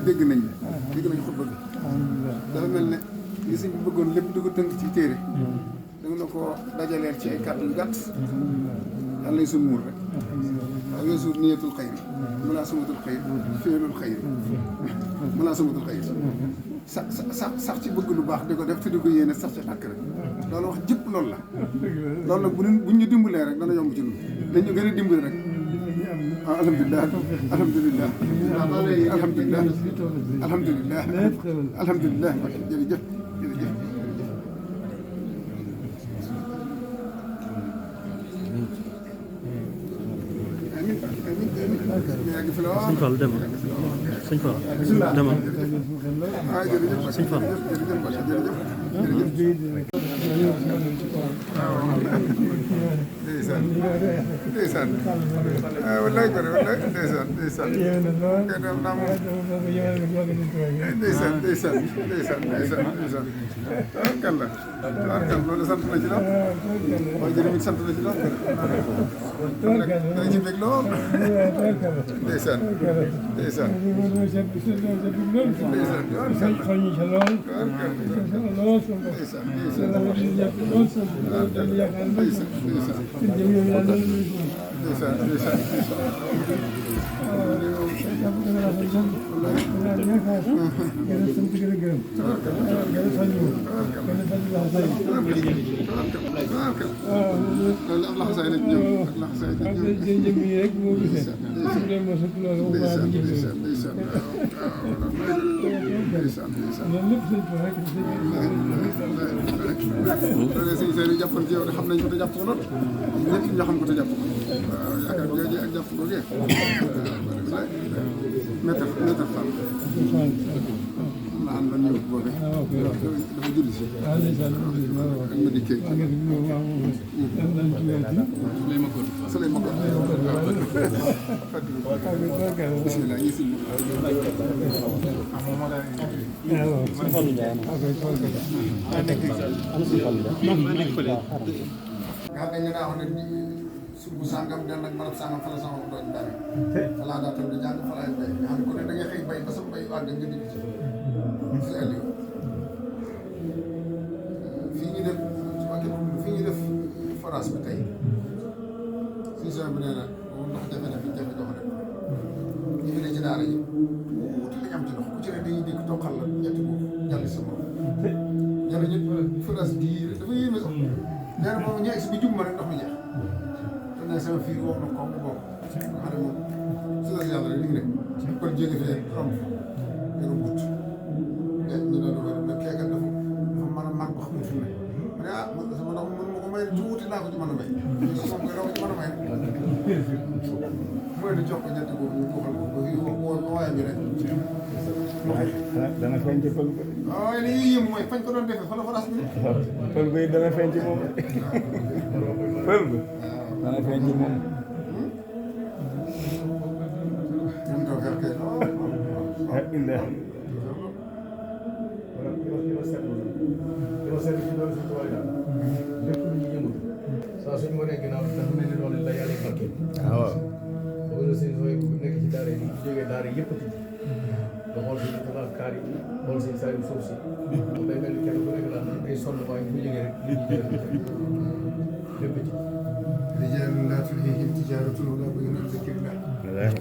dégg nañ xutba bi dafa mel ne li sëñ bi bëggoon lépp di ko tënk ci téere da nga ko dajaleel ci ay kàddu yu gàtt yàlla lay suñ muur rek waaw weesu niyatul xayri munaasamatul xayri fi'lul xayri munaasamatul xayri sax ci bëgg lu baax di ko def te di ko yéene sax ci xàkk rek loolu wax jëpp loolu la loolu nag bu ñu dimbalee rek dana yomb ci ñun dañu gën a dimbali rek ah alhamdulilah alhamdulilah alhamdulilah alhamdulilah alhamdulilah jërëjëf jërëjëf sëñ Fall demal sëñ Fall demal sëñ Fall ndeysaan ndeysaan wallaay ko wallaay ndeysaan ndeysaan naa moom ndeysaan ndeysaan ndeysaan ndeysaan ndeysaan kan la kan loolu sant na ci lool waaye jërëjëf sant na ci lool nag dana ci bég lool ndeysaan ndeysaan jàppoon ci yow de xam nañ ko te jàpp ko lool ñëpp ñoo xam ko te jàpp ko waaw yaakaar jooju ak jàpp ko gee maître Fall la àndoon ñëw boobe dafa julli si ak ma dikkee Souley ma góor bismillah ngi si nga xam ne daa wax ne subu sàngam den ak barab sàngam fa la sama doon dara fa laa daa tam di jàng fa laay bay nga xam ne ku ne da ngay xëy bay ba sa bay àgg nga dikk ci si àll fii ñu def fii ñu def forage bi tey solution bi nee na moom ndox jafe na fi jafe dox rek ñu fi ne ci daara yi wuti li ñu am ci ndox ku ci ne dañuy dikk toqal la ñetti bu jàll sa morom ñenn ñëpp forage bii dafa yéeme sax nee na moom ñu egg si bi jub ma rek ndox mi jeex te ne sama fiir woo na koom boobu nga xam ne moom su la yàlla rek li ngi ne kon jóge fee romb yoroon but ñu doon wér nag keekat dafa mën a màgg ba xamul fi mu ne ma ne ah man sama ndox mën ma ko may tuuti naa ko ci mën a may moom koy raw ci mën a may mooy di jox ko ñetti boobu ñu waxal ko fii waaye bi rek dana feeñ ci pël bi. waaye li ñuy yëm mooy fañ ko doon defee fa la forage bi pël bi dana feeñ ci moom pël bi dana feeñ ci moom. ñun taw xel kay saa suñu mënee ginnaaw dafa mel ni loolu la yàlla barkeel. waaw. boo ko seen sooy nekk ci daara yi bu jógee daara yëpp a tijji nga xool si xalaat kaar yi xool si saa yu suuf si moom day mel ni kenn ku nekk daal day sonn waaye bu jógee rek li ñu jëlee lépp ci. رجال لا تلهيهم تجارة ولا بيع عن ذكر الله